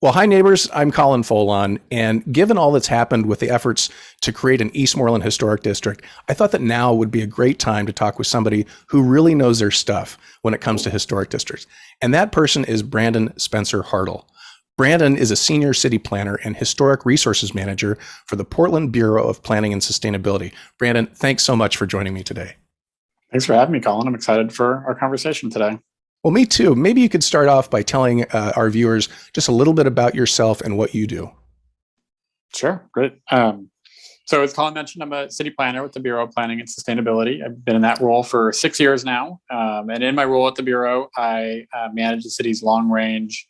Well, hi, neighbors. I'm Colin Folawn. And given all that's happened with the efforts to create an Eastmoreland Historic District, I thought that now would be a great time to talk with somebody who really knows their stuff when it comes to historic districts. And that person is Brandon Spencer-Hartle. Brandon is a senior city planner and historic resources manager for the Portland Bureau of Planning and Sustainability. Brandon, thanks so much for joining me today. Thanks for having me, Colin. I'm excited for our conversation today. Well, me too. Maybe you could start off by telling our viewers just a little bit about yourself and what you do. Sure, great. So as Colin mentioned, I'm a city planner with the Bureau of Planning and Sustainability. I've been in that role for 6 years now. And in my role at the Bureau, I manage the city's long-range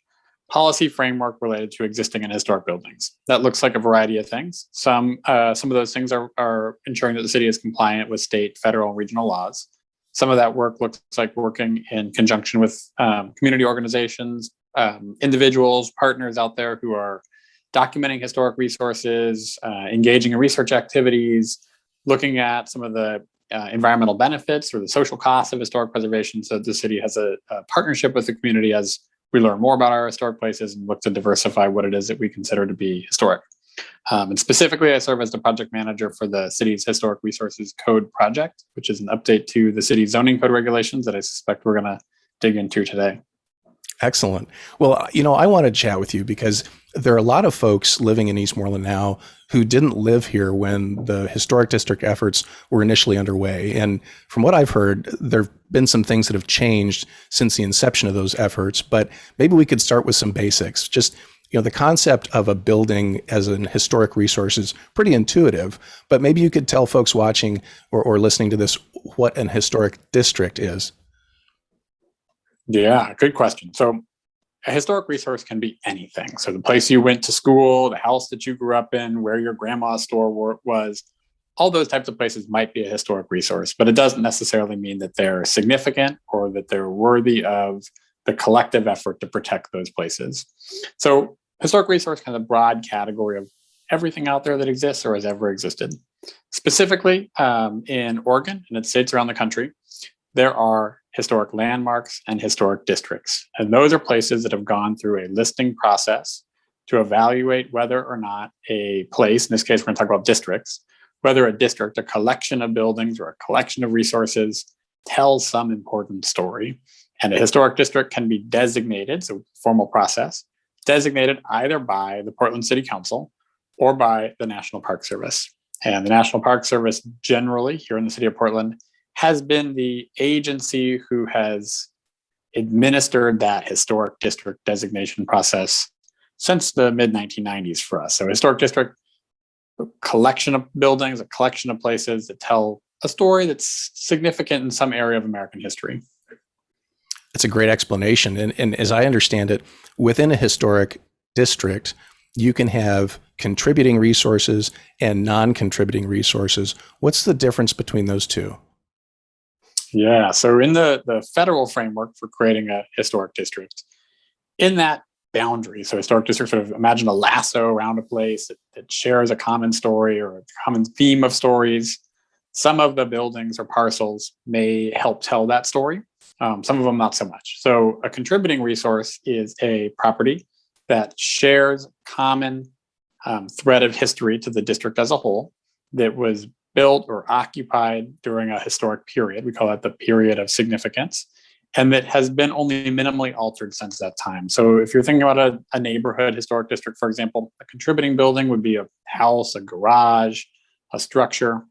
policy framework related to existing and historic buildings. That looks like a variety of things. Some of those things are ensuring that the city is compliant with state, federal, and regional laws. Some of that work looks like working in conjunction with community organizations, individuals, partners out there who are documenting historic resources, engaging in research activities, looking at some of the environmental benefits or the social costs of historic preservation, so that the city has a partnership with the community as we learn more about our historic places and look to diversify what it is that we consider to be historic. And specifically, I serve as the project manager for the city's Historic Resources Code project, which is an update to the city's zoning code regulations that I suspect we're going to dig into today. Excellent. Well, I want to chat with you because there are a lot of folks living in Eastmoreland now who didn't live here when the historic district efforts were initially underway. And from what I've heard, there have been some things that have changed since the inception of those efforts. But maybe we could start with some basics. Just the concept of a building as an historic resource is pretty intuitive, but maybe you could tell folks watching or listening to this what an historic district is. Yeah, good question. So a historic resource can be anything. So the place you went to school, the house that you grew up in, where your grandma's store was, all those types of places might be a historic resource, but it doesn't necessarily mean that they're significant or that they're worthy of the collective effort to protect those places. So historic resource kind of a broad category of everything out there that exists or has ever existed. Specifically, in Oregon and its states around the country, there are historic landmarks and historic districts. And those are places that have gone through a listing process to evaluate whether or not a place, in this case, we're going to talk about districts, whether a district, a collection of buildings or a collection of resources tells some important story. And a historic district can be designated, so formal process, designated either by the Portland City Council or by the National Park Service. And the National Park Service generally here in the city of Portland has been the agency who has administered that historic district designation process since the mid-1990s for us. So historic district, a collection of buildings, a collection of places that tell a story that's significant in some area of American history. That's a great explanation. And as I understand it, within a historic district, you can have contributing resources and non-contributing resources. What's the difference between those two? Yeah, so in the federal framework for creating a historic district, in that boundary, so historic district, sort of imagine a lasso around a place that shares a common story or a common theme of stories. Some of the buildings or parcels may help tell that story. Some of them not so much. So a contributing resource is a property that shares common thread of history to the district as a whole that was built or occupied during a historic period. We call that the period of significance, and that has been only minimally altered since that time. So if you're thinking about a neighborhood historic district, for example, a contributing building would be a house, a garage, a structure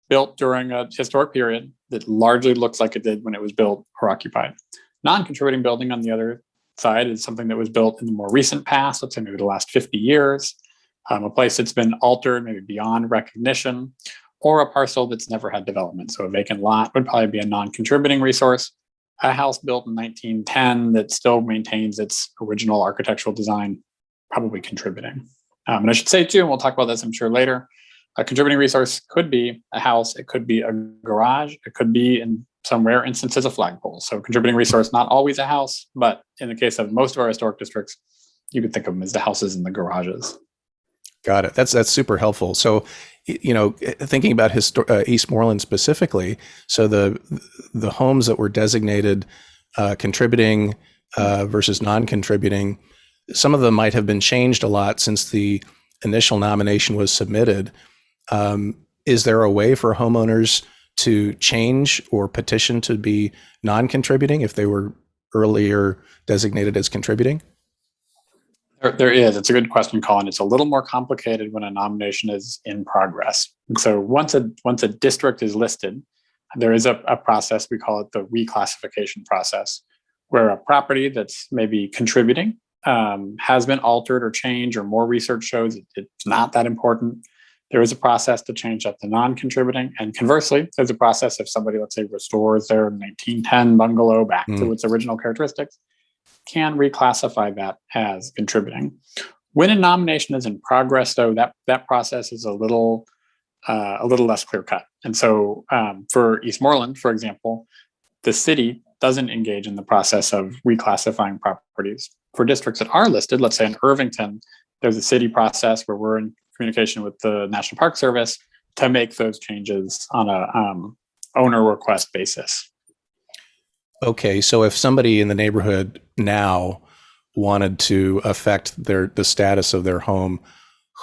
built during a historic period that largely looks like it did when it was built or occupied. Non-contributing building, on the other side, is something that was built in the more recent past, let's say maybe the last 50 years, a place that's been altered, maybe beyond recognition, or a parcel that's never had development. So a vacant lot would probably be a non-contributing resource. A house built in 1910 that still maintains its original architectural design, probably contributing. And I should say too, and we'll talk about this I'm sure later, a contributing resource could be a house, it could be a garage, it could be, in some rare instances, a flagpole. So contributing resource, not always a house, but in the case of most of our historic districts, you could think of them as the houses and the garages. Got it. That's super helpful. So, thinking about Eastmoreland specifically, so the homes that were designated contributing versus non-contributing, some of them might have been changed a lot since the initial nomination was submitted. Is there a way for homeowners to change or petition to be non-contributing if they were earlier designated as contributing? There is. It's a good question, Colin. It's a little more complicated when a nomination is in progress. And so once a district is listed, there is a process, we call it the reclassification process, where a property that's maybe contributing has been altered or changed, or more research shows it's not that important. There is a process to change that to non-contributing. And conversely, there's a process if somebody, let's say, restores their 1910 bungalow back to its original characteristics, can reclassify that as contributing. When a nomination is in progress, though, that process is a little less clear cut. And so for Eastmoreland, for example, the city doesn't engage in the process of reclassifying properties. For districts that are listed, let's say in Irvington, there's a city process where we're in communication with the National Park Service to make those changes on a owner request basis. Okay, so if somebody in the neighborhood now wanted to affect the status of their home,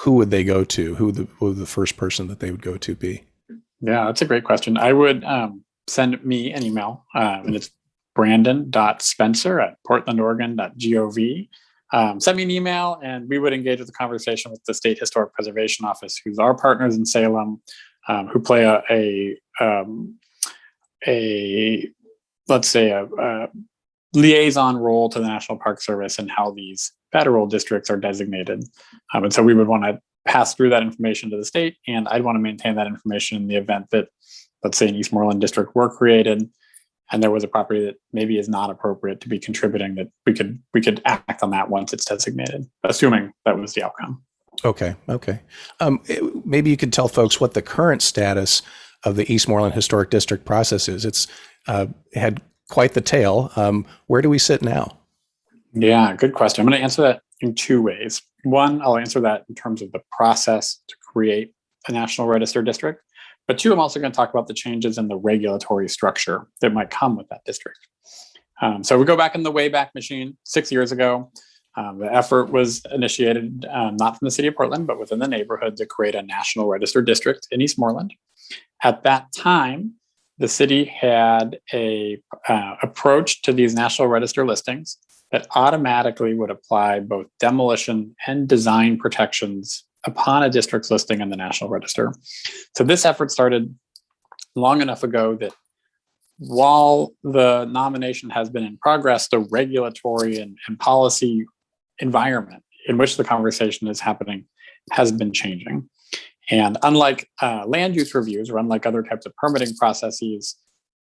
who would they go to? Who would the first person that they would go to be? Yeah, that's a great question. I would send me an email, and it's brandon.spencer@portlandoregon.gov. Send me an email, and we would engage with the conversation with the State Historic Preservation Office, who's our partners in Salem, who play a liaison role to the National Park Service and how these federal districts are designated. And so we would want to pass through that information to the state, and I'd want to maintain that information in the event that, let's say, an Eastmoreland district were created and there was a property that maybe is not appropriate to be contributing, that we could act on that once it's designated, assuming that was the outcome. Okay. Maybe you could tell folks what the current status of the Eastmoreland Historic District process is. It's had quite the tail. Where do we sit now? Yeah, good question. I'm going to answer that in two ways. One, I'll answer that in terms of the process to create a National Register district. But two, I'm also going to talk about the changes in the regulatory structure that might come with that district. So we go back in the Wayback Machine 6 years ago. The effort was initiated not from the city of Portland, but within the neighborhood to create a National Register district in Eastmoreland. At that time, the city had a approach to these National Register listings that automatically would apply both demolition and design protections upon a district's listing in the National Register. So this effort started long enough ago that while the nomination has been in progress, the regulatory and policy environment in which the conversation is happening has been changing. And unlike land use reviews, or unlike other types of permitting processes,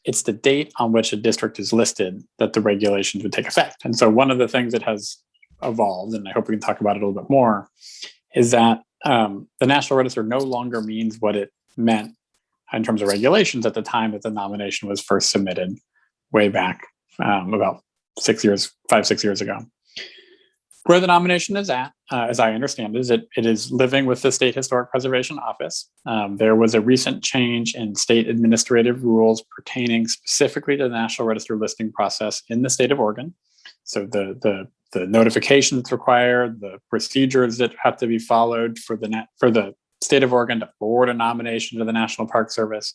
it's the date on which a district is listed that the regulations would take effect. And so one of the things that has evolved, and I hope we can talk about it a little bit more, is that the National Register no longer means what it meant in terms of regulations at the time that the nomination was first submitted way back about 6 years ago. Where the nomination is at, as I understand, is it is living with the State Historic Preservation Office. There was a recent change in state administrative rules pertaining specifically to the National Register listing process in the state of Oregon. So the notification that's required, the procedures that have to be followed for the state of Oregon to forward a nomination to the National Park Service,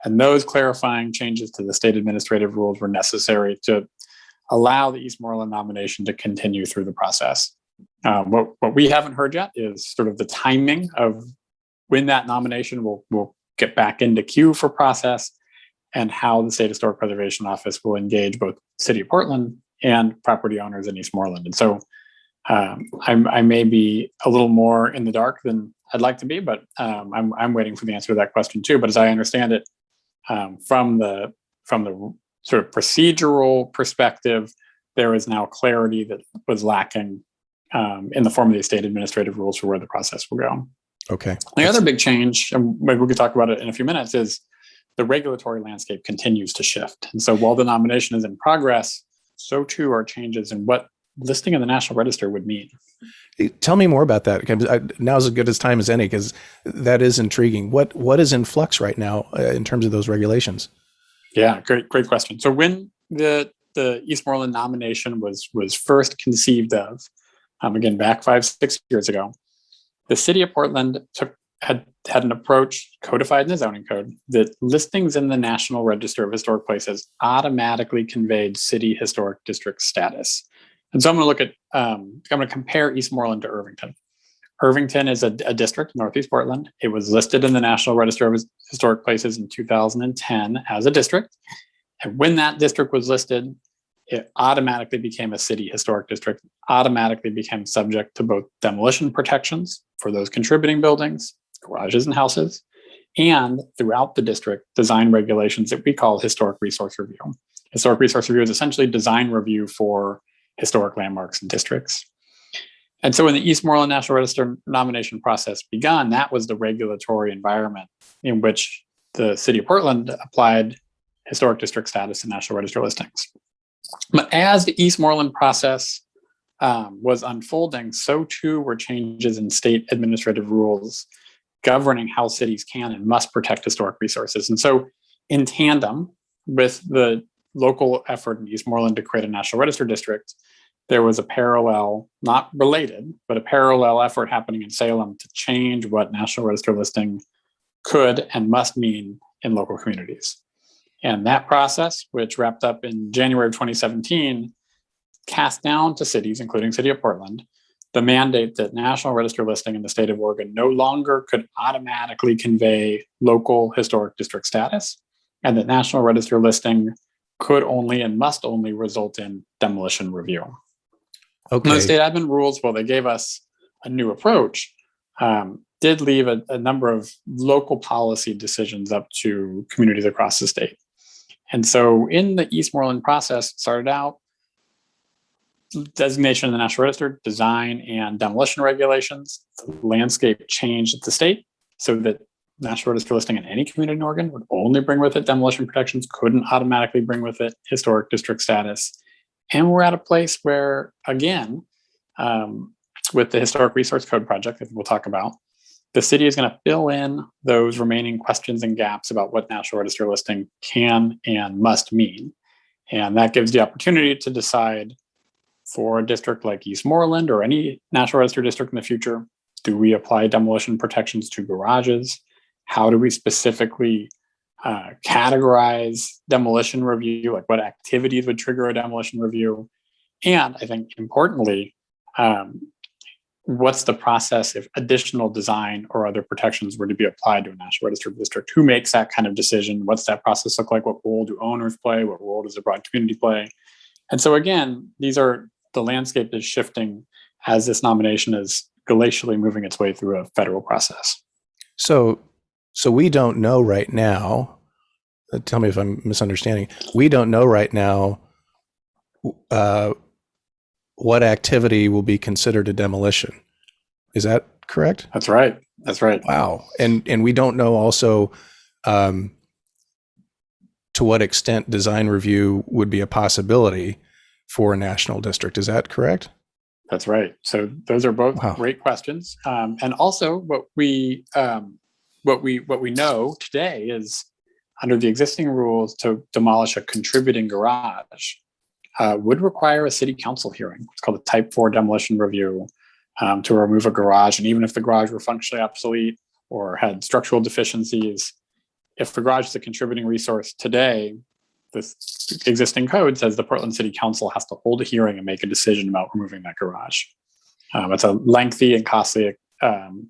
and those clarifying changes to the state administrative rules were necessary to allow the Eastmoreland nomination to continue through the process. What we haven't heard yet is sort of the timing of when that nomination will get back into queue for process, and how the State Historic Preservation Office will engage both City of Portland and property owners in Eastmoreland. And so I may be a little more in the dark than I'd like to be, but I'm waiting for the answer to that question too. But as I understand it, from the sort of procedural perspective, there is now clarity that was lacking in the form of the state administrative rules for where the process will go. Okay. The other big change, and maybe we could talk about it in a few minutes, is the regulatory landscape continues to shift. And so while the nomination is in progress, so too are changes in what listing in the National Register would mean. Tell me more about that. Now's as good a time as any, because that is intriguing. What is in flux right now in terms of those regulations? Yeah, great question. So when the Eastmoreland nomination was first conceived of, again, back 5-6 years ago, the city of Portland had an approach codified in the zoning code that listings in the National Register of Historic Places automatically conveyed city historic district status. And so I'm going to compare Eastmoreland to Irvington. Irvington is a district in Northeast Portland. It was listed in the National Register of Historic Places in 2010 as a district. And when that district was listed, it automatically became a city historic district, automatically became subject to both demolition protections for those contributing buildings, garages and houses, and throughout the district, design regulations that we call historic resource review. Historic resource review is essentially design review for historic landmarks and districts. And so when the Eastmoreland National Register nomination process began, that was the regulatory environment in which the city of Portland applied historic district status to National Register listings. But as the Eastmoreland process was unfolding, so too were changes in state administrative rules governing how cities can and must protect historic resources. And so in tandem with the local effort in Eastmoreland to create a National Register district, there was a parallel, not related, but a parallel effort happening in Salem to change what National Register listing could and must mean in local communities. And that process, which wrapped up in January of 2017, cast down to cities, including City of Portland, the mandate that National Register listing in the state of Oregon no longer could automatically convey local historic district status, and that National Register listing could only and must only result in demolition review. Okay. The state admin rules, while they gave us a new approach, did leave a number of local policy decisions up to communities across the state. And so in the Eastmoreland process, it started out designation in the National Register, design and demolition regulations. The landscape changed at the state so that National Register listing in any community in Oregon would only bring with it demolition protections, couldn't automatically bring with it historic district status. And we're at a place where, again, with the Historic Resource Code project that we'll talk about, the city is going to fill in those remaining questions and gaps about what National Register listing can and must mean. And that gives the opportunity to decide for a district like Eastmoreland or any National Register district in the future, do we apply demolition protections to garages? How do we specifically categorize demolition review, like what activities would trigger a demolition review? And I think importantly, what's the process if additional design or other protections were to be applied to a National Register district? Who makes that kind of decision? What's that process look like? What role do owners play? What role does the broad community play? And so again, the landscape is shifting as this nomination is glacially moving its way through a federal process. So we don't know right now, tell me if I'm misunderstanding, we don't know right now what activity will be considered a demolition. Is that correct? That's right. That's right. Wow. And we don't know also to what extent design review would be a possibility for a national district. Is that correct? That's right. So those are both great questions. And also what we know today is under the existing rules to demolish a contributing garage would require a city council hearing. It's called a type 4 demolition review to remove a garage. And even if the garage were functionally obsolete or had structural deficiencies, if the garage is a contributing resource today, the existing code says the Portland City Council has to hold a hearing and make a decision about removing that garage. It's a lengthy and costly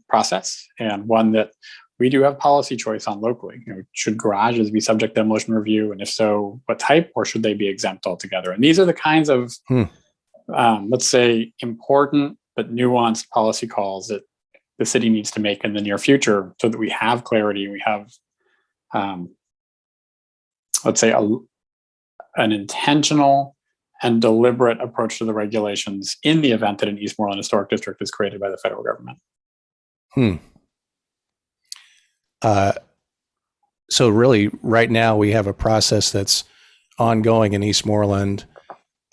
process, and one that we do have policy choice on locally. Should garages be subject to demolition review? And if so, what type, or should they be exempt altogether? And these are the kinds of, let's say, important but nuanced policy calls that the city needs to make in the near future so that we have clarity and we have, let's say, an intentional and deliberate approach to the regulations in the event that an Eastmoreland Historic District is created by the federal government. So really, right now, we have a process that's ongoing in Eastmoreland,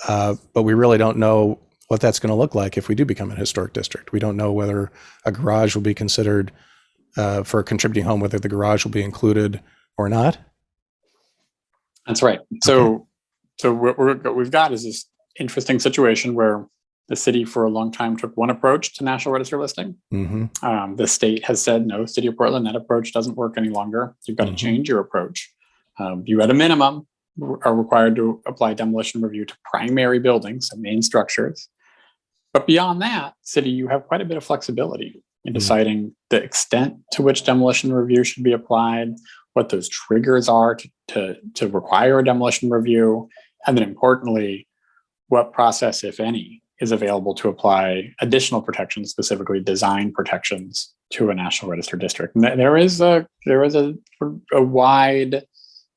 but we really don't know what that's going to look like if we do become a historic district. We don't know whether a garage will be considered for a contributing home, whether the garage will be included or not. That's right. So what we've got is this interesting situation where The city for a long time took one approach to National Register listing. The state has said, no, City of Portland, that approach doesn't work any longer. You've got to change your approach. You at a minimum are required to apply demolition review to primary buildings and main structures. But beyond that, city, you have quite a bit of flexibility in deciding the extent to which demolition review should be applied, what those triggers are to require a demolition review, and then importantly, what process, if any, is available to apply additional protections, specifically design protections, to a National Register district. And there is a wide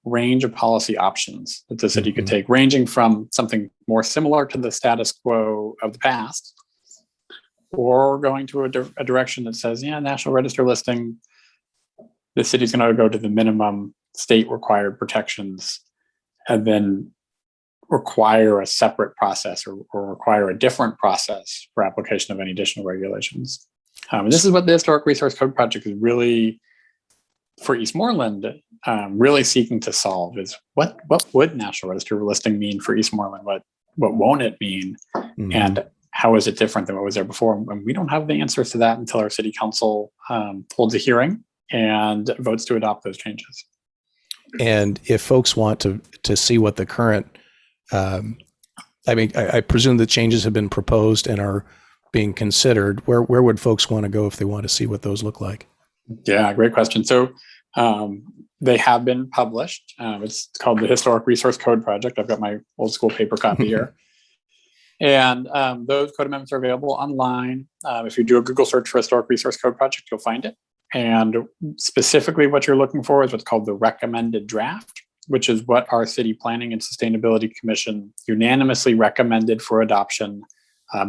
range of policy options that the city could take, ranging from something more similar to the status quo of the past, or going to a direction that says, yeah, National Register listing, the city's going to go to the minimum state required protections and then require a separate process or require a different process for application of any additional regulations. And this is what the Historic Resource Code Project is really, for Eastmoreland, really seeking to solve is what would National Register listing mean for Eastmoreland? What won't it mean? And how is it different than what was there before? And we don't have the answers to that until our city council holds a hearing and votes to adopt those changes. And if folks want to see what the current, I presume the changes have been proposed and are being considered. Where would folks want to go if they want to see what those look like? Yeah, great question. So they have been published. It's called the Historic Resource Code Project. I've got my old school paper copy here. And those code amendments are available online. If you do a Google search for Historic Resource Code Project, you'll find it. And specifically what you're looking for is what's called the recommended draft, which is what our City Planning and Sustainability Commission unanimously recommended for adoption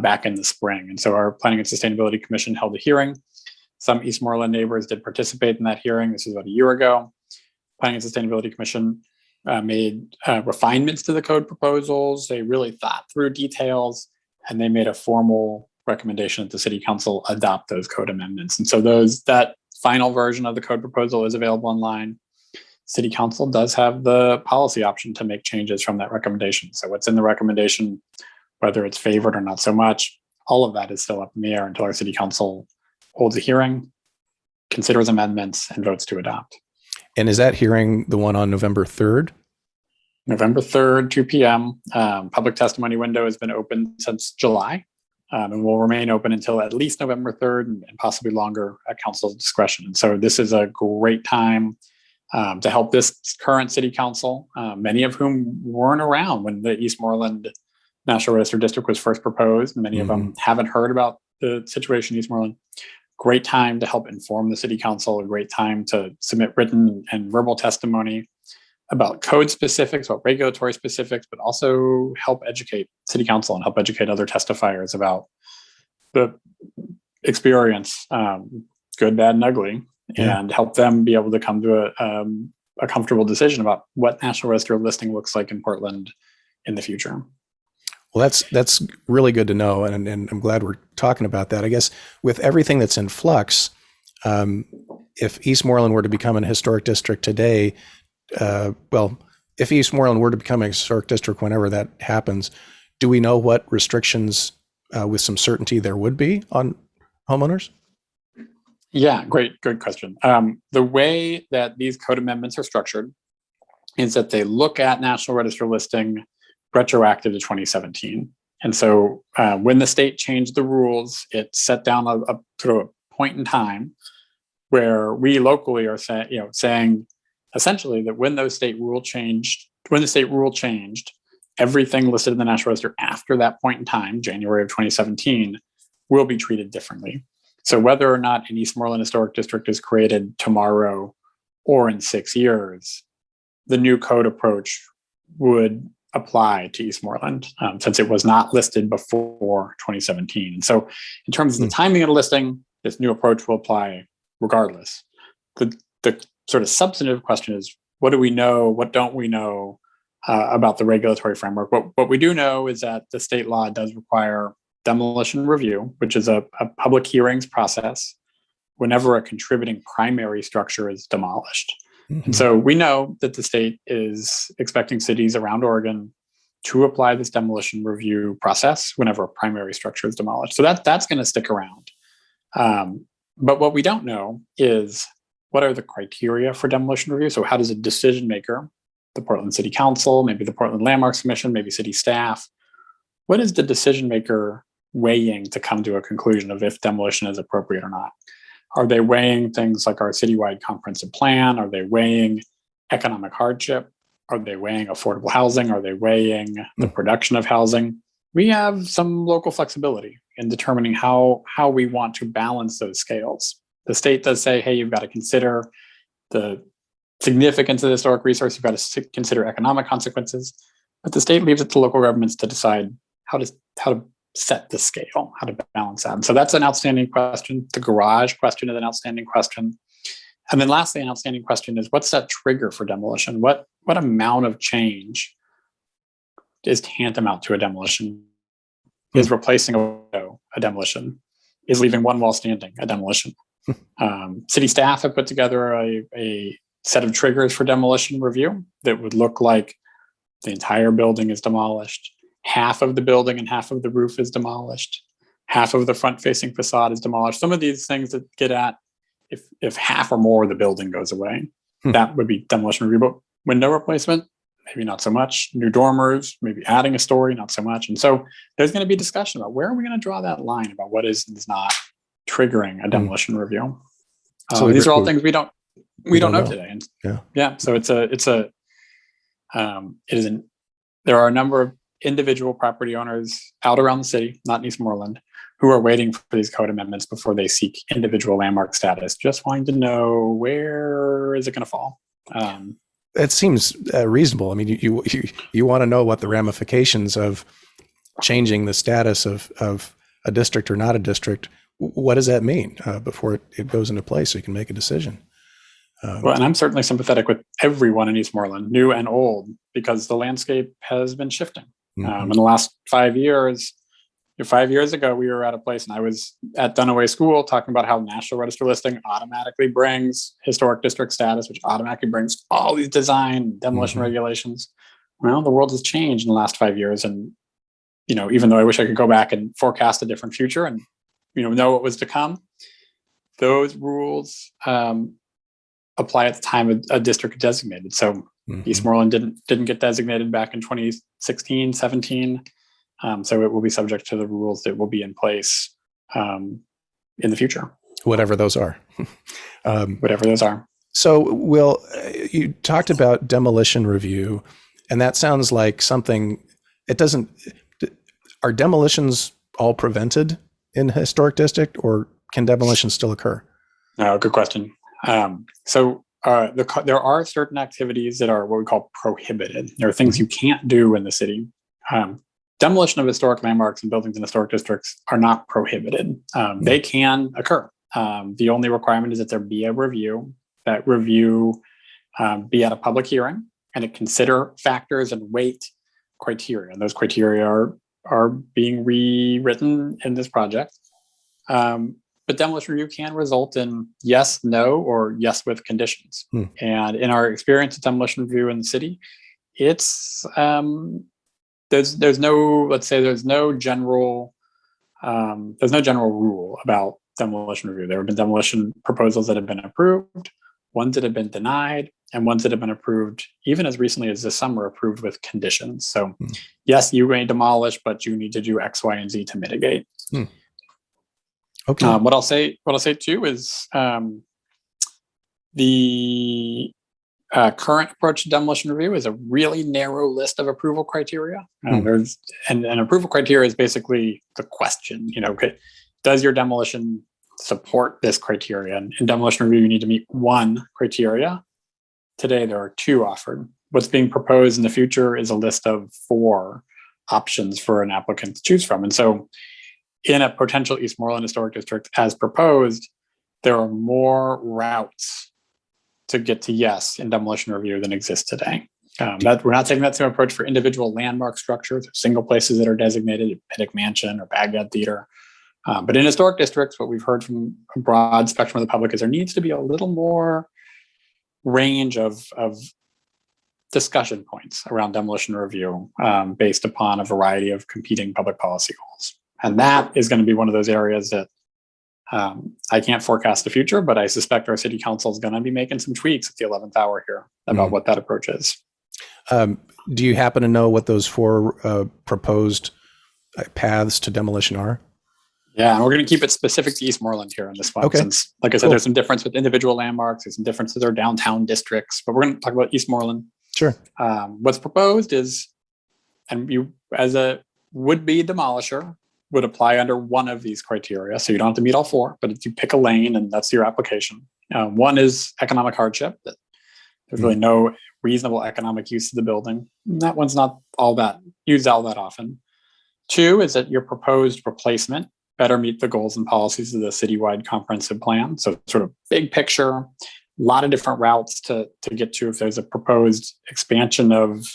back in the spring. And so our Planning and Sustainability Commission held a hearing. Some Eastmoreland neighbors did participate in that hearing. This is about a year ago. Planning and Sustainability Commission made refinements to the code proposals. They really thought through details, and they made a formal recommendation that the City Council adopt those code amendments. And so that final version of the code proposal is available online. City Council does have the policy option to make changes from that recommendation. So what's in the recommendation, whether it's favored or not so much, all of that is still up in the air until our City Council holds a hearing, considers amendments, and votes to adopt. And is that hearing the one on November 3rd? November 3rd, 2 p.m. Public testimony window has been open since July and will remain open until at least November 3rd and possibly longer at council's discretion. And so this is a great time to help this current city council, many of whom weren't around when the Eastmoreland National Register District was first proposed. And many of them haven't heard about the situation in Eastmoreland. Great time to help inform the city council, a great time to submit written and verbal testimony about code specifics, about regulatory specifics, but also help educate city council and help educate other testifiers about the experience, good, bad, and ugly, and help them be able to come to a comfortable decision about what National Register listing looks like in Portland in the future. Well, that's really good to know, and I'm glad we're talking about that. I guess with everything that's in flux, if Eastmoreland were to become an historic district today, if Eastmoreland were to become a historic district whenever that happens, do we know what restrictions with some certainty there would be on homeowners? Yeah, good question. The way that these code amendments are structured is that they look at National Register listing retroactive to 2017. And so when the state changed the rules, it set down a sort of a point in time where we locally are saying essentially that when the state rule changed, everything listed in the National Register after that point in time, January of 2017, will be treated differently. So whether or not an Eastmoreland Historic District is created tomorrow or in 6 years, the new code approach would apply to Eastmoreland since it was not listed before 2017. And so in terms of the timing of the listing, this new approach will apply regardless. The sort of substantive question is, what do we know? What don't we know about the regulatory framework? What we do know is that the state law does require demolition review, which is a public hearings process whenever a contributing primary structure is demolished. And so we know that the state is expecting cities around Oregon to apply this demolition review process whenever a primary structure is demolished. So that's going to stick around. But what we don't know is what are the criteria for demolition review? So how does a decision maker, the Portland City Council, maybe the Portland Landmarks Commission, maybe city staff, what is the decision maker weighing to come to a conclusion of if demolition is appropriate or not? Are they weighing things like our citywide comprehensive plan? Are they weighing economic hardship? Are they weighing affordable housing? Are they weighing the production of housing? We have some local flexibility in determining how we want to balance those scales. The state does say, hey, you've got to consider the significance of the historic resource. You've got to consider economic consequences. But the state leaves it to local governments to decide how to set the scale, how to balance that. And so that's an outstanding question. The garage question is an outstanding question. And then lastly, an outstanding question is, what's that trigger for demolition? What amount of change is tantamount to a demolition? Is replacing a demolition? Is leaving one wall standing a demolition? City staff have put together a set of triggers for demolition review that would look like the entire building is demolished, half of the building and half of the roof is demolished, half of the front-facing facade is demolished. Some of these things that get at if half or more of the building goes away, that would be demolition review. But window replacement, maybe not so much. New dormers, maybe adding a story, not so much. And so there's going to be discussion about where are we going to draw that line about what is and is not triggering a demolition review. So these are all things we don't know today. And so there are a number of individual property owners out around the city, not in Eastmoreland, who are waiting for these code amendments before they seek individual landmark status, just wanting to know where is it going to fall. It seems reasonable. I mean, you want to know what the ramifications of changing the status of a district or not a district. What does that mean before it goes into place so you can make a decision? Well, and I'm certainly sympathetic with everyone in Eastmoreland, new and old, because the landscape has been shifting. In the last 5 years, 5 years ago, we were at a place, and I was at Dunaway School talking about how National Register listing automatically brings historic district status, which automatically brings all these design demolition regulations. Well, the world has changed in the last 5 years, and even though I wish I could go back and forecast a different future and know what was to come, those rules apply at the time a district designated. So Eastmoreland didn't get designated back in 2016, 17. So it will be subject to the rules that will be in place in the future. Whatever those are. Whatever those are. So, Will, you talked about demolition review, and that sounds like something, are demolitions all prevented in a historic district, or can demolition still occur? Good question. There are certain activities that are what we call prohibited. There are things you can't do in the city. Demolition of historic landmarks and buildings in historic districts are not prohibited. They can occur. The only requirement is that there be a review. That review be at a public hearing, and it consider factors and weight criteria. And those criteria are being rewritten in this project. But demolition review can result in yes, no, or yes with conditions. And in our experience with demolition review in the city, it's there's no general rule about demolition review. There have been demolition proposals that have been approved, ones that have been denied, and ones that have been approved even as recently as this summer, approved with conditions. So yes, you may demolish, but you need to do X, Y, and Z to mitigate. Okay. What I'll say too is the current approach to demolition review is a really narrow list of approval criteria. There's and approval criteria is basically the question. Does your demolition support this criteria? And in demolition review, you need to meet one criteria. Today, there are two offered. What's being proposed in the future is a list of 4 options for an applicant to choose from. And so, in a potential Eastmoreland Historic District as proposed, there are more routes to get to yes in demolition review than exist today. We're not taking that same approach for individual landmark structures, or single places that are designated, Pittock Mansion or Baghdad Theater. But in historic districts, what we've heard from a broad spectrum of the public is there needs to be a little more range of discussion points around demolition review based upon a variety of competing public policy goals. And that is going to be one of those areas that I can't forecast the future, but I suspect our city council is going to be making some tweaks at the 11th hour here about what that approach is. Do you happen to know what those 4 proposed paths to demolition are? Yeah, and we're going to keep it specific to Eastmoreland here in this one. Okay. Since, like I said, there's some difference with individual landmarks. There's some difference with our downtown districts, but we're going to talk about Eastmoreland. Sure. What's proposed is, and you as a would-be demolisher would apply under one of these criteria. So you don't have to meet all 4, but if you pick a lane and that's your application. One is economic hardship, that there's really no reasonable economic use of the building. And that one's not all that used all that often. 2 is that your proposed replacement better meet the goals and policies of the citywide comprehensive plan. So sort of big picture, a lot of different routes to get to. If there's a proposed expansion of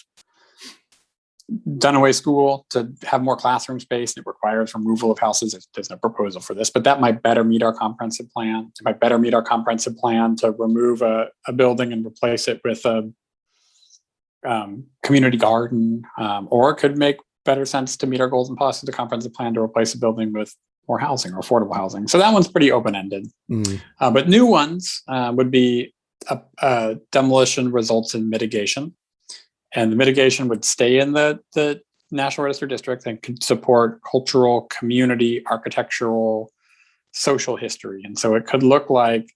Dunaway School to have more classroom space, it requires removal of houses. There's no proposal for this, but that might better meet our comprehensive plan. It might better meet our comprehensive plan to remove a building and replace it with a community garden, or it could make better sense to meet our goals and policies of the comprehensive plan to replace a building with more housing or affordable housing. So that one's pretty open-ended. But new ones would be demolition results in mitigation. And the mitigation would stay in the National Register District and could support cultural, community, architectural, social history. And so it could look like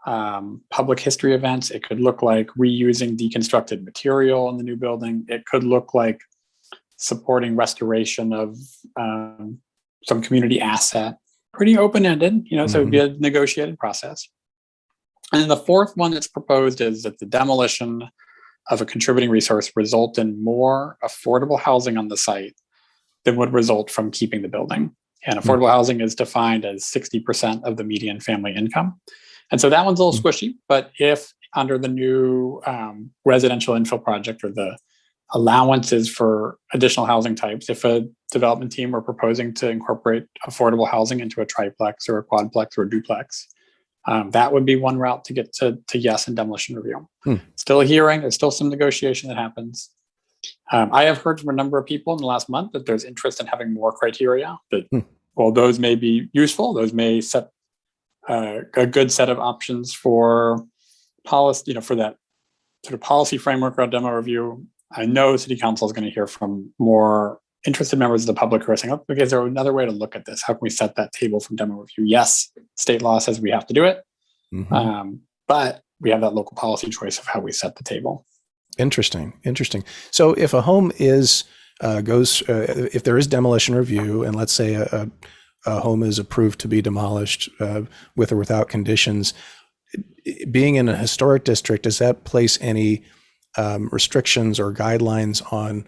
public history events. It could look like reusing deconstructed material in the new building. It could look like supporting restoration of some community asset. Pretty open-ended, so it'd be a negotiated process. And then the 4th one that's proposed is that the demolition of a contributing resource result in more affordable housing on the site than would result from keeping the building. And affordable housing is defined as 60% of the median family income. And so that one's a little squishy, but if under the new residential infill project or the allowances for additional housing types, if a development team were proposing to incorporate affordable housing into a triplex or a quadplex or a duplex, that would be one route to get to yes in demolition review. Still a hearing. There's still some negotiation that happens. I have heard from a number of people in the last month that there's interest in having more criteria. That while those may be useful, those may set a good set of options for policy. For that sort of policy framework around demo review. I know City Council is going to hear from more interested members of the public who are saying, okay, is there another way to look at this? How can we set that table from demo review? Yes, state law says we have to do it, but we have that local policy choice of how we set the table. Interesting. So if a home is if there is demolition review, and let's say a home is approved to be demolished with or without conditions, being in a historic district, does that place any restrictions or guidelines on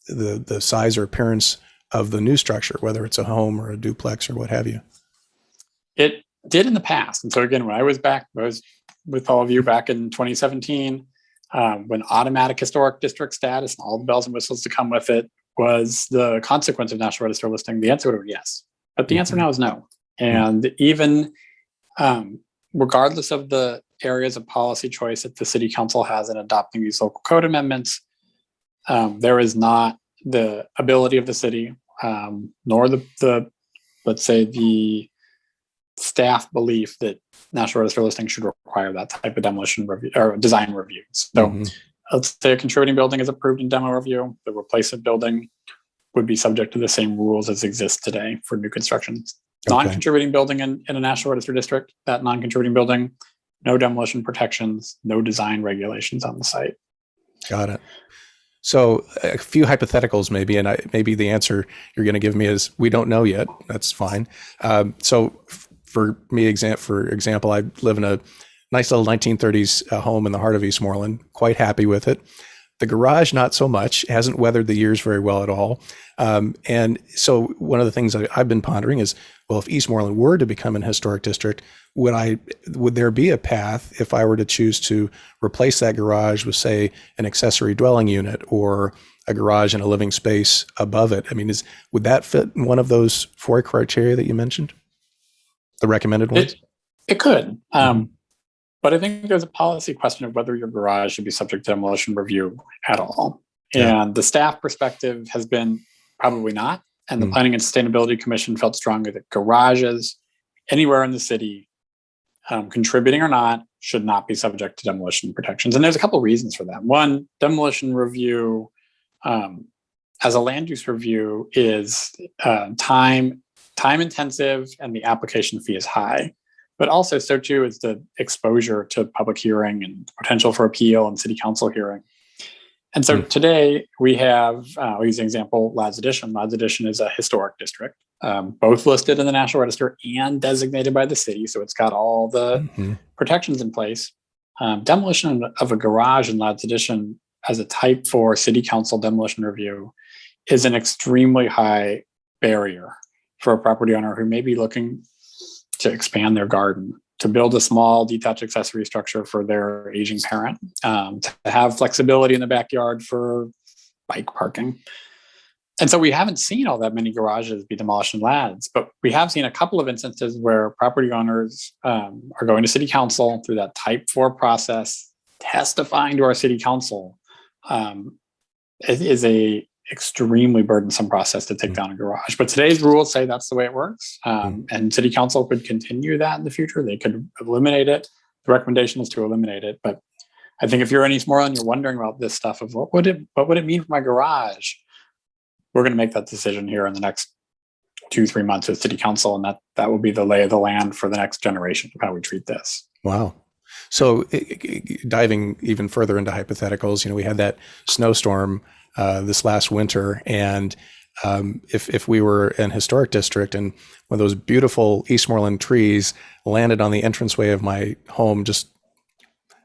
the size or appearance of the new structure, whether it's a home or a duplex or what have you? It did in the past. And so again, when I was with all of you back in 2017, when automatic historic district status and all the bells and whistles to come with it was the consequence of National Register listing, the answer would be yes. But the answer now is no. And even regardless of the areas of policy choice that the City Council has in adopting these local code amendments, there is not the ability of the city, nor the let's say the staff belief that National Register listing should require that type of demolition review or design review. So let's say a contributing building is approved in demo review, the replacement building would be subject to the same rules as exist today for new construction. Non-contributing building in a National Register district, that non-contributing building, no demolition protections, no design regulations on the site. Got it. So a few hypotheticals maybe, and maybe the answer you're going to give me is we don't know yet. That's fine. So for example, I live in a nice little 1930s home in the heart of Eastmoreland, quite happy with it. The garage, not so much, hasn't weathered the years very well at all. And so one of the things that I've been pondering is, well, if Eastmoreland were to become an historic district, would there be a path if I were to choose to replace that garage with, say, an accessory dwelling unit or a garage and a living space above it? I mean, would that fit in one of those 4 criteria that you mentioned? The recommended ones? It could. But I think there's a policy question of whether your garage should be subject to demolition review at all. Yeah. And the staff perspective has been probably not. And the Mm. Planning and Sustainability Commission felt strongly that garages anywhere in the city, contributing or not, should not be subject to demolition protections. And there's a couple of reasons for that. One, demolition review as a land use review is time intensive, and the application fee is high. But also, so too is the exposure to public hearing and potential for appeal and city council hearing. And so today we have, I'll use an example, Ladd's Addition. Ladd's Addition is a historic district, both listed in the National Register and designated by the city. So it's got all the protections in place. Demolition of a garage in Ladd's Addition as a type 4 city council demolition review is an extremely high barrier for a property owner who may be looking to expand their garden, to build a small detached accessory structure for their aging parent, to have flexibility in the backyard for bike parking. And so we haven't seen all that many garages be demolished in Ladd's, but we have seen a couple of instances where property owners are going to city council through that type 4 process, testifying to our city council. It is a extremely burdensome process to take down a garage. But today's rules say that's the way it works. And city council could continue that in the future. They could eliminate it. The recommendation is to eliminate it. But I think if you're in Eastmoreland, you're wondering about this stuff of what would it mean for my garage? We're going to make that decision here in the next 2-3 months with city council. And that will be the lay of the land for the next generation of how we treat this. Wow. So diving even further into hypotheticals, we had that snowstorm this last winter, and if we were an historic district and one of those beautiful Eastmoreland trees landed on the entranceway of my home, just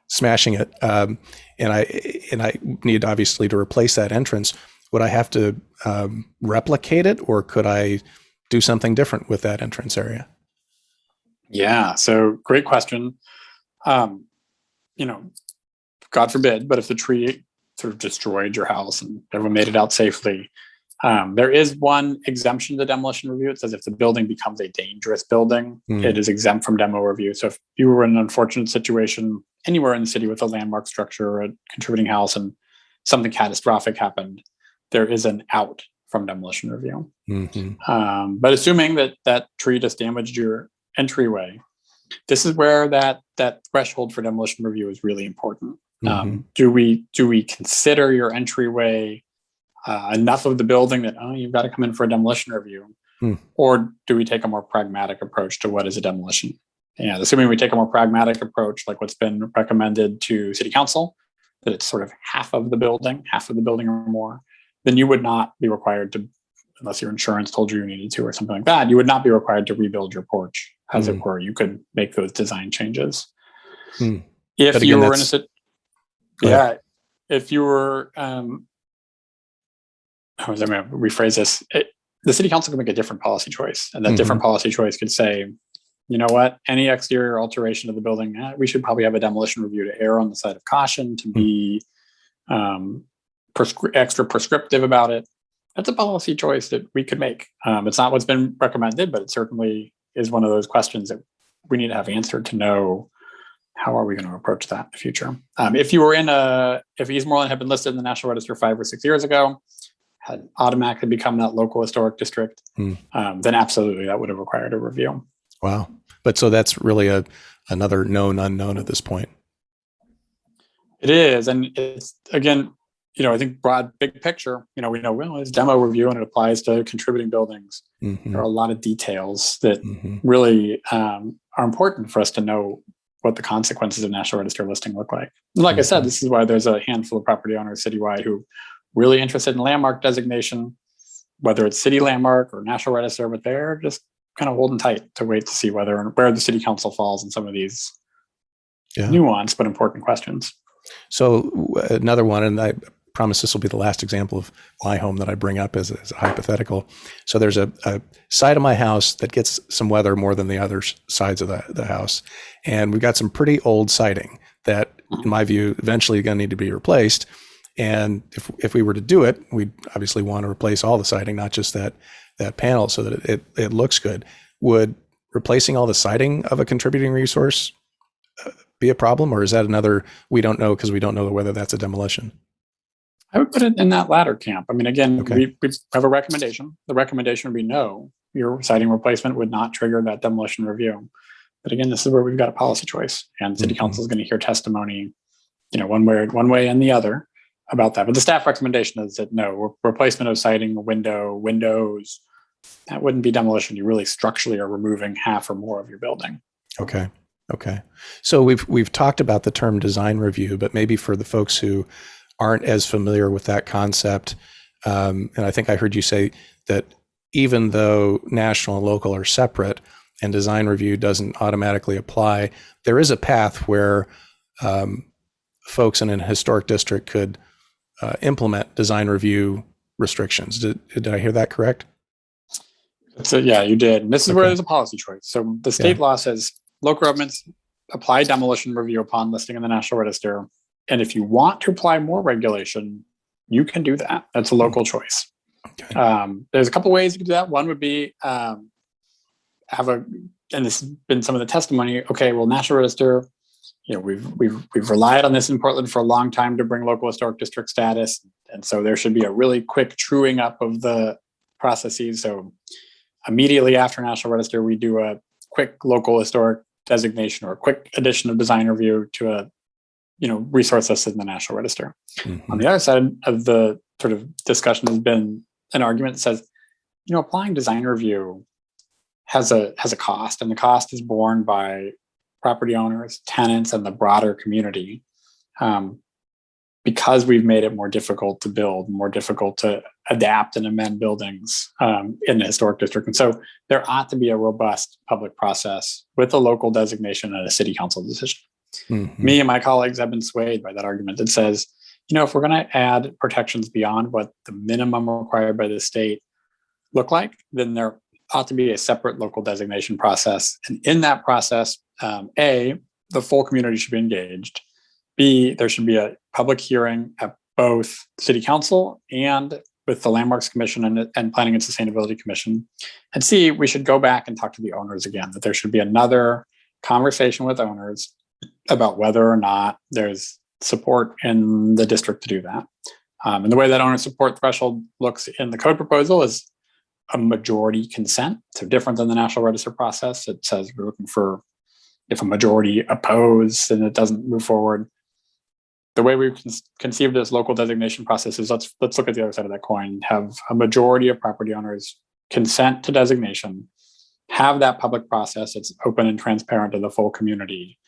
smashing it, and I need obviously to replace that entrance, would I have to replicate it, or could I do something different with that entrance area? Yeah, so great question. God forbid, but if the tree sort of destroyed your house and everyone made it out safely, there is one exemption to demolition review. It says if the building becomes a dangerous building, it is exempt from demo review. So if you were in an unfortunate situation anywhere in the city with a landmark structure or a contributing house and something catastrophic happened, there is an out from demolition review. But assuming that tree just damaged your entryway, this is where that threshold for demolition review is really important. Do we consider your entryway enough of the building that you've got to come in for a demolition review, or do we take a more pragmatic approach to what is a demolition? And assuming we take a more pragmatic approach, like what's been recommended to city council, that it's sort of half of the building or more, then you would not be required to, unless your insurance told you needed to or something like that, you would not be required to rebuild your porch, as it were. You could make those design changes. If you were in a if you were, I'm going to rephrase this. The city council can make a different policy choice, and that different policy choice could say, you know what, any exterior alteration of the building, we should probably have a demolition review to err on the side of caution, to be extra prescriptive about it. That's a policy choice that we could make. It's not what's been recommended, but it certainly is one of those questions that we need to have answered to know how are we going to approach that in the future. If Eastmoreland had been listed in the National Register 5 or 6 years ago, had automatically become that local historic district, then absolutely that would have required a review. Wow. But so that's really another known unknown at this point. It is. And it's, again, I think broad, big picture, we know, well, it's demo review and it applies to contributing buildings. There are a lot of details that really are important for us to know what the consequences of National Register listing look like. And like I said, this is why there's a handful of property owners citywide who are really interested in landmark designation, whether it's city landmark or National Register, but they're just kind of holding tight to wait to see where the city council falls in some of these nuanced but important questions. So another one, and I promise this will be the last example of my home that I bring up as a hypothetical. So there's a side of my house that gets some weather more than the other sides of the house. And we've got some pretty old siding that, in my view, eventually going to need to be replaced. And if we were to do it, we'd obviously want to replace all the siding, not just that panel, so that it looks good. Would replacing all the siding of a contributing resource be a problem, or is that another, we don't know because we don't know whether that's a demolition? I would put it in that latter camp. I mean, again, Okay. we have a recommendation. The recommendation would be no, your siding replacement would not trigger that demolition review. But again, this is where we've got a policy choice, and city council is going to hear testimony, one way and the other about that. But the staff recommendation is that no, replacement of siding, windows, that wouldn't be demolition. You really structurally are removing half or more of your building. Okay. So we've talked about the term design review, but maybe for the folks who aren't as familiar with that concept, and I think I heard you say that even though national and local are separate and design review doesn't automatically apply, there is a path where folks in a historic district could implement design review restrictions. Did I hear that correct? So yeah, you did. And this is where there's a policy choice. So the state law says local governments apply demolition review upon listing in the National Register. And if you want to apply more regulation, you can do that. That's a local choice. Okay. There's a couple ways you can do that. One would be and this has been some of the testimony. Okay, well, National Register, we've relied on this in Portland for a long time to bring local historic district status, and so there should be a really quick truing up of the processes. So immediately after National Register, we do a quick local historic designation or a quick addition of design review to a resource listed in the National Register. Mm-hmm. On the other side of the sort of discussion has been an argument that says, applying design review has a cost, and the cost is borne by property owners, tenants, and the broader community, because we've made it more difficult to build, more difficult to adapt and amend buildings in the historic district. And so there ought to be a robust public process with a local designation and a city council decision. Mm-hmm. Me and my colleagues have been swayed by that argument that says, if we're going to add protections beyond what the minimum required by the state look like, then there ought to be a separate local designation process. And in that process, A, the full community should be engaged. B, there should be a public hearing at both City Council and with the Landmarks Commission and Planning and Sustainability Commission. And C, we should go back and talk to the owners again, that there should be another conversation with owners about whether or not there's support in the district to do that. And the way that owner support threshold looks in the code proposal is a majority consent. So different than the National Register process. It says we're looking for if a majority oppose and it doesn't move forward. The way we've conceived this local designation process is let's look at the other side of that coin. Have a majority of property owners consent to designation, have that public process. It's open and transparent to the full community.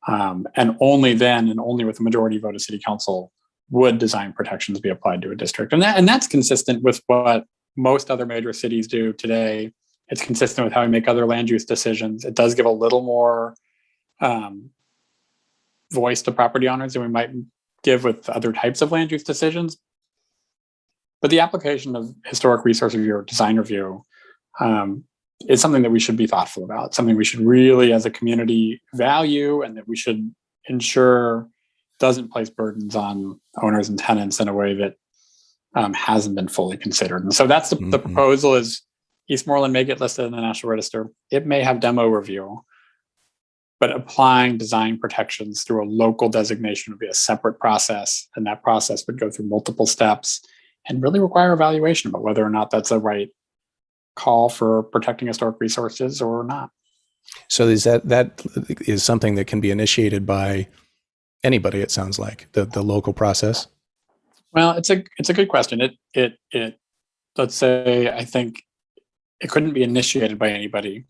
And only then, and only with a majority vote of City Council, would design protections be applied to a district. And that's consistent with what most other major cities do today. It's consistent with how we make other land use decisions. It does give a little more voice to property owners than we might give with other types of land use decisions. But the application of historic resource review or design review is something that we should be thoughtful about, something we should really, as a community, value, and that we should ensure doesn't place burdens on owners and tenants in a way that hasn't been fully considered. And so that's the proposal is Eastmoreland may get listed in the National Register. It may have demo review, but applying design protections through a local designation would be a separate process. And that process would go through multiple steps and really require evaluation about whether or not that's a right call for protecting historic resources or not. So is that is something that can be initiated by anybody, it sounds like, the local process? Well, it's a good question. It let's say, I think it couldn't be initiated by anybody.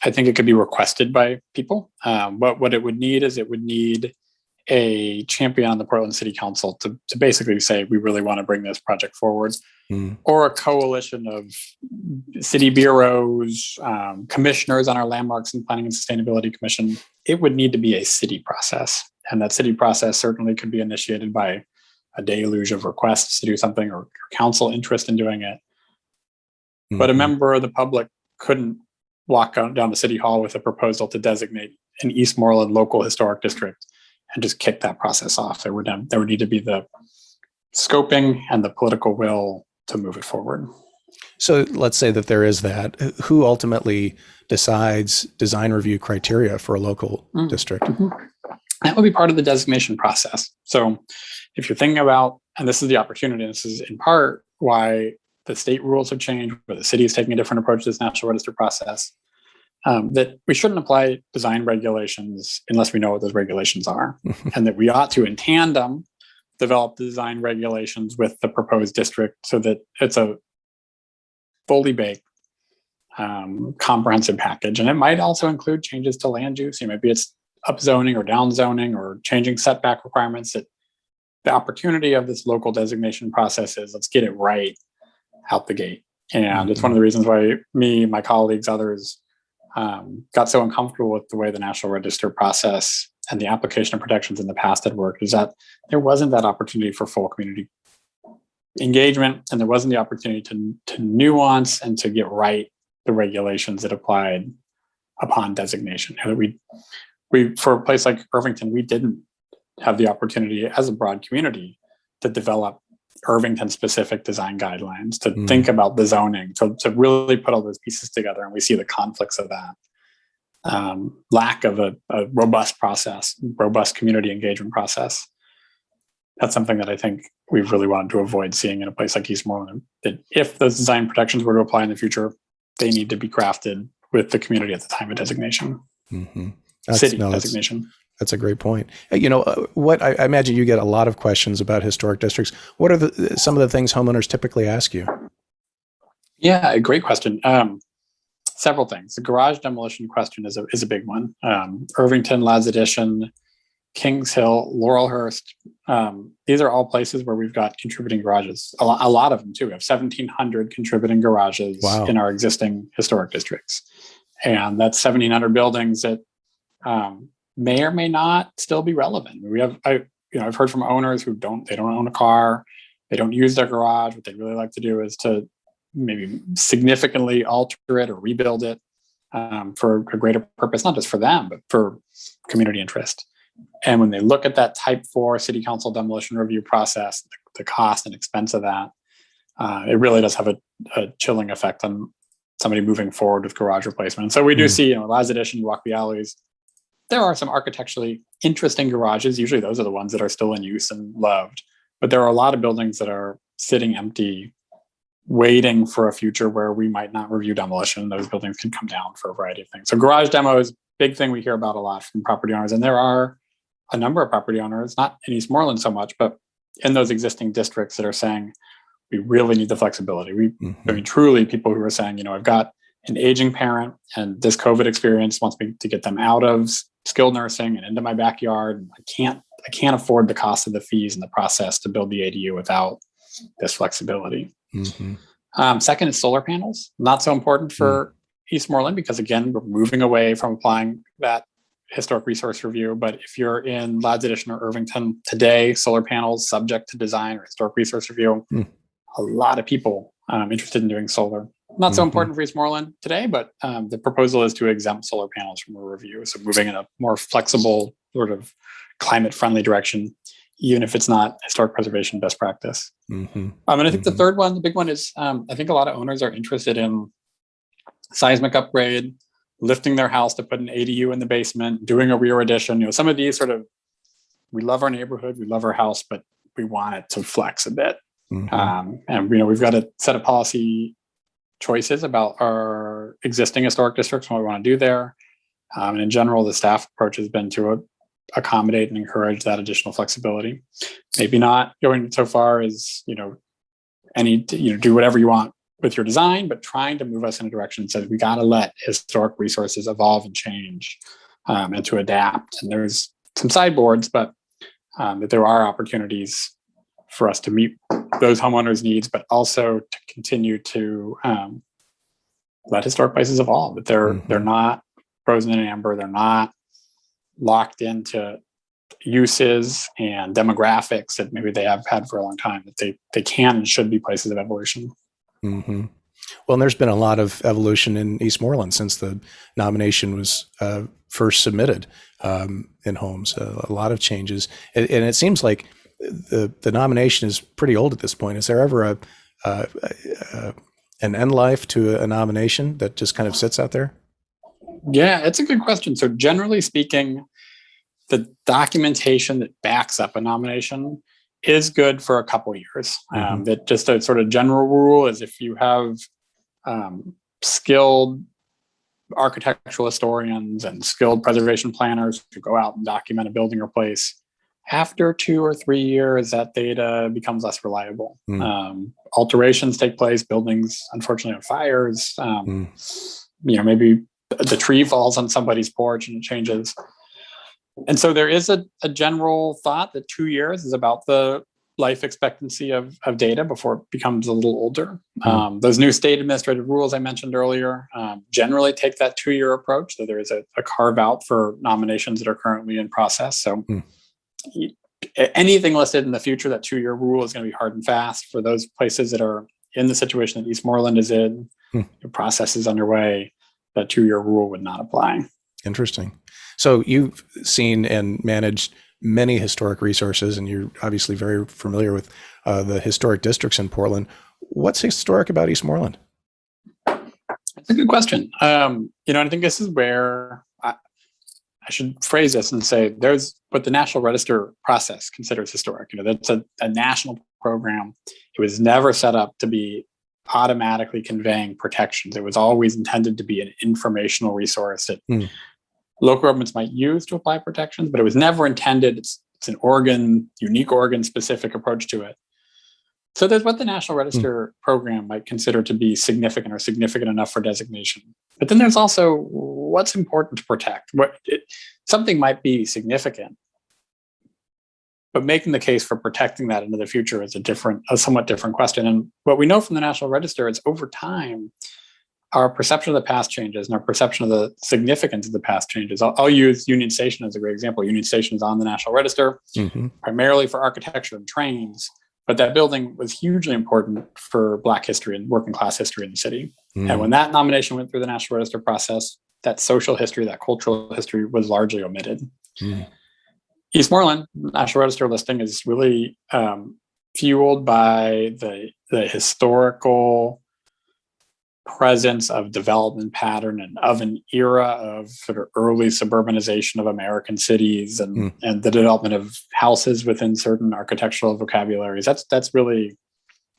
I think it could be requested by people. But what it would need is a champion on the Portland City Council to basically say, we really want to bring this project forward, or a coalition of city bureaus, commissioners on our Landmarks and Planning and Sustainability Commission. It would need to be a city process. And that city process certainly could be initiated by a deluge of requests to do something or council interest in doing it. But a member of the public couldn't walk down to City Hall with a proposal to designate an Eastmoreland local historic district and just kick that process off. There would need to be the scoping and the political will to move it forward. So let's say that there is that. Who ultimately decides design review criteria for a local district? That would be part of the designation process. So if you're thinking about, and this is the opportunity, this is in part why the state rules have changed, where the city is taking a different approach to this National Register process, that we shouldn't apply design regulations unless we know what those regulations are, and that we ought to, in tandem, develop the design regulations with the proposed district so that it's a fully baked, comprehensive package. And it might also include changes to land use. Maybe it's upzoning or downzoning or changing setback requirements. That the opportunity of this local designation process is, let's get it right out the gate. And it's one of the reasons why me, my colleagues, others got so uncomfortable with the way the National Register process and the application of protections in the past had worked, is that there wasn't that opportunity for full community engagement, and there wasn't the opportunity to nuance and to get right the regulations that applied upon designation. And we for a place like Irvington, we didn't have the opportunity as a broad community to develop Irvington specific design guidelines, to think about the zoning, to really put all those pieces together. And we see the conflicts of that. Lack of a robust process, robust community engagement process. That's something that I think we've really wanted to avoid seeing in a place like Eastmoreland. That if those design protections were to apply in the future, they need to be crafted with the community at the time of designation. Designation. That's a great point. What I imagine you get a lot of questions about historic districts. What are some of the things homeowners typically ask you? Yeah, a great question. Several things. The garage demolition question is a big one. Irvington, Lads Addition, Kings Hill, Laurelhurst. These are all places where we've got contributing garages. A lot of them too. We have 1,700 contributing garages in our existing historic districts, and that's 1,700 buildings that may or may not still be relevant. I've heard from owners who don't own a car, they don't use their garage. What they'd really like to do is to maybe significantly alter it or rebuild it for a greater purpose, not just for them, but for community interest. And when they look at that Type 4 City Council demolition review process, the cost and expense of that, it really does have a chilling effect on somebody moving forward with garage replacement. And so we do see, Lads Addition, you walk the alleys, there are some architecturally interesting garages. Usually those are the ones that are still in use and loved. But there are a lot of buildings that are sitting empty, waiting for a future where we might not review demolition. Those buildings can come down for a variety of things. So garage demo is a big thing we hear about a lot from property owners. And there are a number of property owners, not in Eastmoreland so much, but in those existing districts that are saying, we really need the flexibility. I mean, truly people who are saying, I've got an aging parent and this COVID experience wants me to get them out of skilled nursing and into my backyard. And I can't afford the cost of the fees and the process to build the ADU without this flexibility. Second is solar panels. Not so important for Eastmoreland because, again, we're moving away from applying that historic resource review. But if you're in Lads Addition or Irvington today, solar panels subject to design or historic resource review, a lot of people interested in doing solar. Not so important for Eastmoreland today, but the proposal is to exempt solar panels from a review. So moving in a more flexible, sort of climate-friendly direction, even if it's not historic preservation best practice. And I think the third one, the big one, is I think a lot of owners are interested in seismic upgrade, lifting their house to put an ADU in the basement, doing a rear addition. Some of these sort of, we love our neighborhood, we love our house, but we want it to flex a bit. And we've got a set of policy choices about our existing historic districts and what we want to do there. And in general, the staff approach has been to accommodate and encourage that additional flexibility. Maybe not going so far as, do whatever you want with your design, but trying to move us in a direction that says we got to let historic resources evolve and change and to adapt. And there's some sideboards, but that there are opportunities for us to meet those homeowners' needs, but also to continue to let historic places evolve. But they're not frozen in amber. They're not locked into uses and demographics that maybe they have had for a long time. That they can and should be places of evolution. Well, and there's been a lot of evolution in Eastmoreland since the nomination was first submitted in homes. A lot of changes, and it seems like the nomination is pretty old at this point. Is there ever an end life to a nomination that just kind of sits out there? Yeah, it's a good question. So generally speaking, the documentation that backs up a nomination is good for a couple years. That just a sort of general rule is if you have skilled architectural historians and skilled preservation planners who go out and document a building or place, after 2 or 3 years, that data becomes less reliable. Alterations take place, buildings unfortunately have fires. Maybe the tree falls on somebody's porch and it changes. And so there is a general thought that 2 years is about the life expectancy of data before it becomes a little older. Those new state administrative rules I mentioned earlier generally take that 2-year approach, so there is a carve out for nominations that are currently in process. So anything listed in the future, that 2-year rule is going to be hard and fast. For those places that are in the situation that Eastmoreland is in, the process is underway, that 2-year rule would not apply. Interesting. So you've seen and managed many historic resources, and you're obviously very familiar with the historic districts in Portland. What's historic about Eastmoreland? That's a good question. I think this is where I should phrase this and say there's what the National Register process considers historic. That's a national program. It was never set up to be automatically conveying protections. It was always intended to be an informational resource that local governments might use to apply protections, but it was never intended. It's an unique Oregon-specific approach to it. So there's what the National Register program might consider to be significant or significant enough for designation. But then there's also what's important to protect. Something might be significant, but making the case for protecting that into the future is a somewhat different question. And what we know from the National Register is over time, our perception of the past changes and our perception of the significance of the past changes. I'll use Union Station as a great example. Union Station is on the National Register, primarily for architecture and trains, but that building was hugely important for Black history and working class history in the city. And when that nomination went through the National Register process, that social history, that cultural history was largely omitted. Eastmoreland, National Register listing, is really fueled by the historical presence of development pattern and of an era of sort of early suburbanization of American cities and the development of houses within certain architectural vocabularies. That's really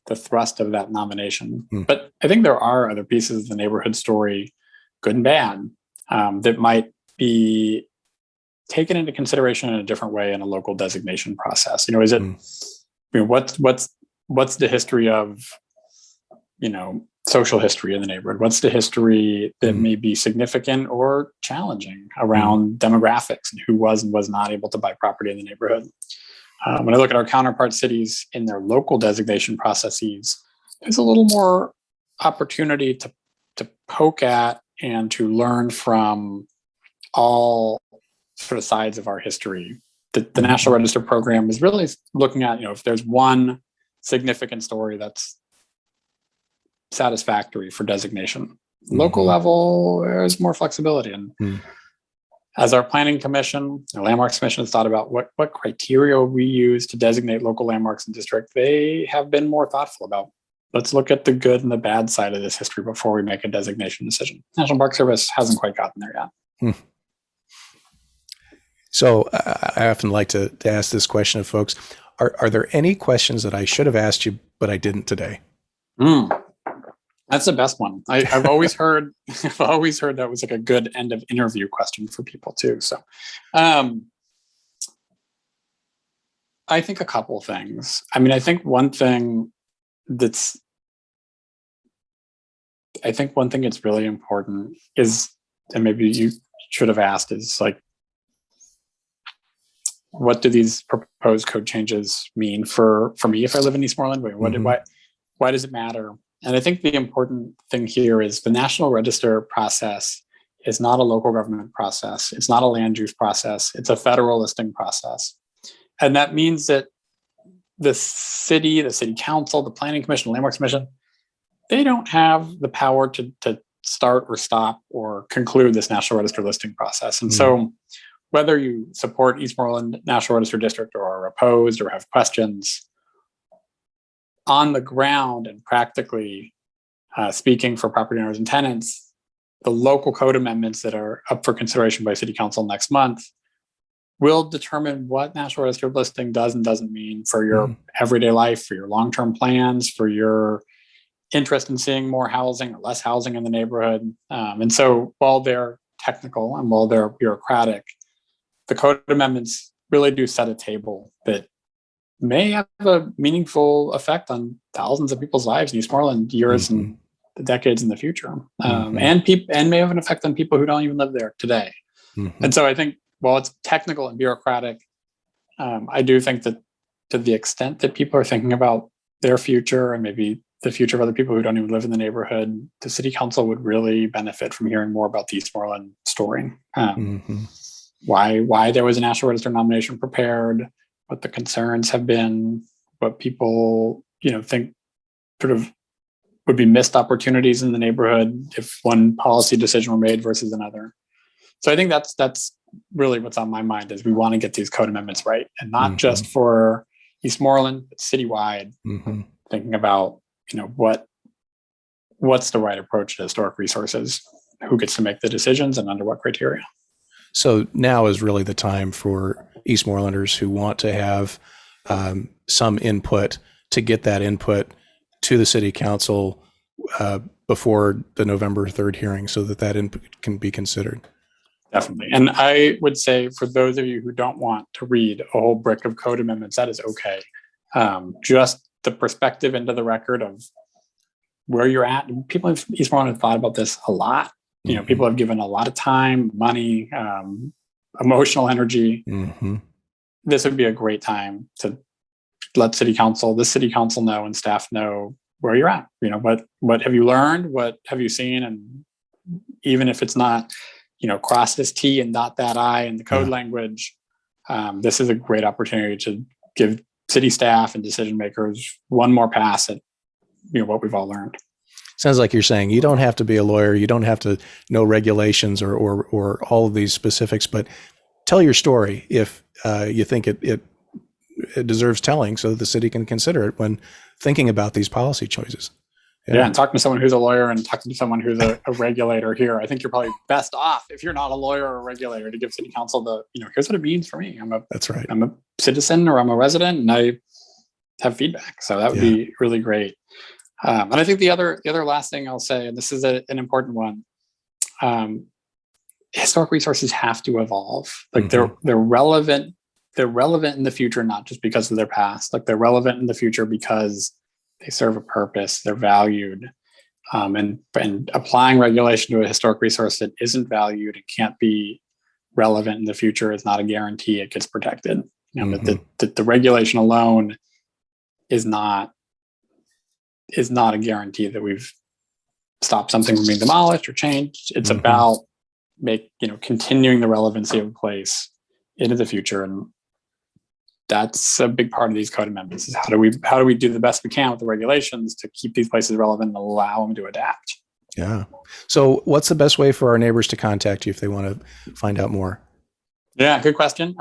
the thrust of that nomination. But I think there are other pieces of the neighborhood story, good and bad, that might be taken into consideration in a different way in a local designation process. Is it, what's the history of, social history in the neighborhood? What's the history that may be significant or challenging around demographics and who was and was not able to buy property in the neighborhood? When I look at our counterpart cities in their local designation processes, there's a little more opportunity to poke at and to learn from all sort of sides of our history. The National Register program is really looking at, if there's one significant story that's satisfactory for designation. Local level, there's more flexibility. And as our planning commission, our landmarks commission has thought about what criteria we use to designate local landmarks and districts, they have been more thoughtful about, let's look at the good and the bad side of this history before we make a designation decision. National Park Service hasn't quite gotten there yet. So I often like to ask this question of folks. Are there any questions that I should have asked you, but I didn't today? That's the best one. I've always heard that was like a good end of interview question for people too. So I think a couple of things. I think one thing that's really important is, and maybe you should have asked, is like, what do these proposed code changes mean for me if I live in Eastmoreland? Why does it matter? And I think the important thing here is the National Register process is not a local government process. It's not a land use process. It's a federal listing process. And that means that the city council, the planning commission, landmarks commission, they don't have the power to start or stop or conclude this National Register listing process. And so whether you support Eastmoreland National Register District or are opposed or have questions, on the ground and practically speaking for property owners and tenants, the local code amendments that are up for consideration by City Council next month will determine what National Register of listing does and doesn't mean for your everyday life, for your long-term plans, for your interest in seeing more housing or less housing in the neighborhood. And so while they're technical and while they're bureaucratic, the code amendments really do set a table that may have a meaningful effect on thousands of people's lives in Eastmoreland years and the decades in the future, and may have an effect on people who don't even live there today. And so I think while it's technical and bureaucratic, I do think that to the extent that people are thinking about their future and maybe the future of other people who don't even live in the neighborhood, the city council would really benefit from hearing more about the Eastmoreland story. Why there was a National Register nomination prepared, what the concerns have been, what people, think sort of would be missed opportunities in the neighborhood if one policy decision were made versus another. So I think that's really what's on my mind, is we want to get these code amendments right, and not just for Eastmoreland, but citywide, thinking about, what's the right approach to historic resources, who gets to make the decisions and under what criteria. So now is really the time for Eastmorelanders who want to have some input to get that input to the city council before the November 3rd hearing, so that input can be considered. Definitely. And I would say for those of you who don't want to read a whole brick of code amendments, that is okay. Just the perspective into the record of where you're at. People in Eastmoreland have thought about this a lot. People have given a lot of time, money, emotional energy. This would be a great time to let the city council know and staff know where you're at. What have you learned? What have you seen? And even if it's not, cross this T and dot that I in the code language, this is a great opportunity to give city staff and decision makers one more pass at, what we've all learned. Sounds like you're saying you don't have to be a lawyer. You don't have to know regulations or all of these specifics, but tell your story if you think it deserves telling, so that the city can consider it when thinking about these policy choices. Yeah, and talking to someone who's a lawyer and talking to someone who's a regulator here, I think you're probably best off, if you're not a lawyer or a regulator, to give city council here's what it means for me. That's right. I'm a citizen or I'm a resident, and I have feedback. So that would be really great. And I think the other last thing I'll say, and this is an important one, historic resources have to evolve. Like they're relevant. They're relevant in the future, not just because of their past. Like they're relevant in the future because they serve a purpose. They're valued. And applying regulation to a historic resource that isn't valued and can't be relevant in the future is not a guarantee it gets protected. The regulation alone is not a guarantee that we've stopped something from being demolished or changed. It's about continuing the relevancy of a place into the future. And that's a big part of these code amendments, is how do we do the best we can with the regulations to keep these places relevant and allow them to adapt. Yeah. So what's the best way for our neighbors to contact you if they want to find out more? Yeah, good question.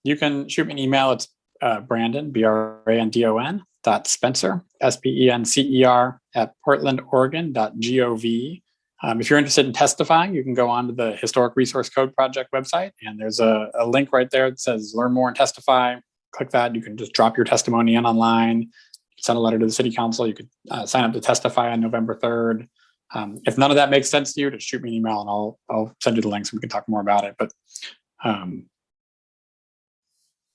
You can shoot me an email. It's Brandon, BRANDON .Spencer, SPENCER @portlandoregon.gov. If you're interested in testifying, you can go on to the Historic Resource Code Project website, and there's a link right there that says learn more and testify. Click that. You can just drop your testimony in online, send a letter to the city council. You could sign up to testify on November 3rd. If none of that makes sense to you, just shoot me an email and I'll send you the links and we can talk more about it. But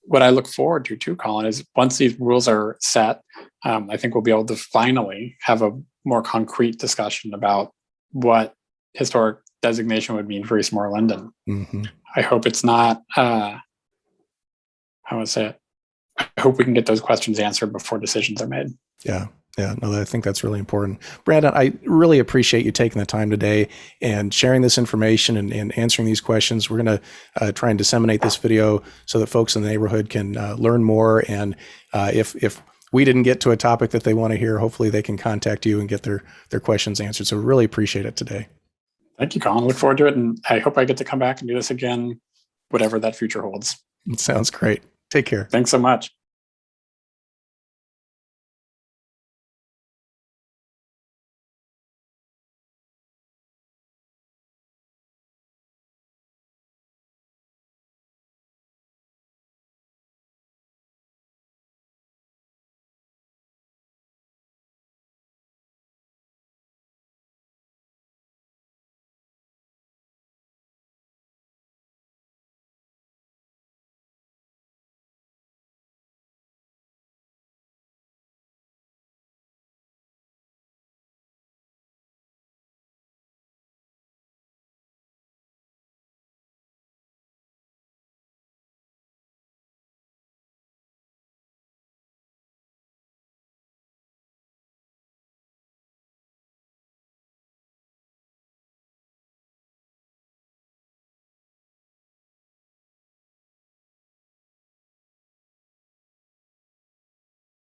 what I look forward to too, Colin, is once these rules are set, I think we'll be able to finally have a more concrete discussion about what historic designation would mean for Eastmoreland. And I hope it's not, how would I say it? I hope we can get those questions answered before decisions are made. Yeah. No, I think that's really important. Brandon, I really appreciate you taking the time today and sharing this information and answering these questions. We're going to try and disseminate this video so that folks in the neighborhood can learn more. And if we didn't get to a topic that they want to hear, hopefully they can contact you and get their questions answered. So really appreciate it today. Thank you, Colin. Look forward to it. And I hope I get to come back and do this again, whatever that future holds. It sounds great. Take care. Thanks so much.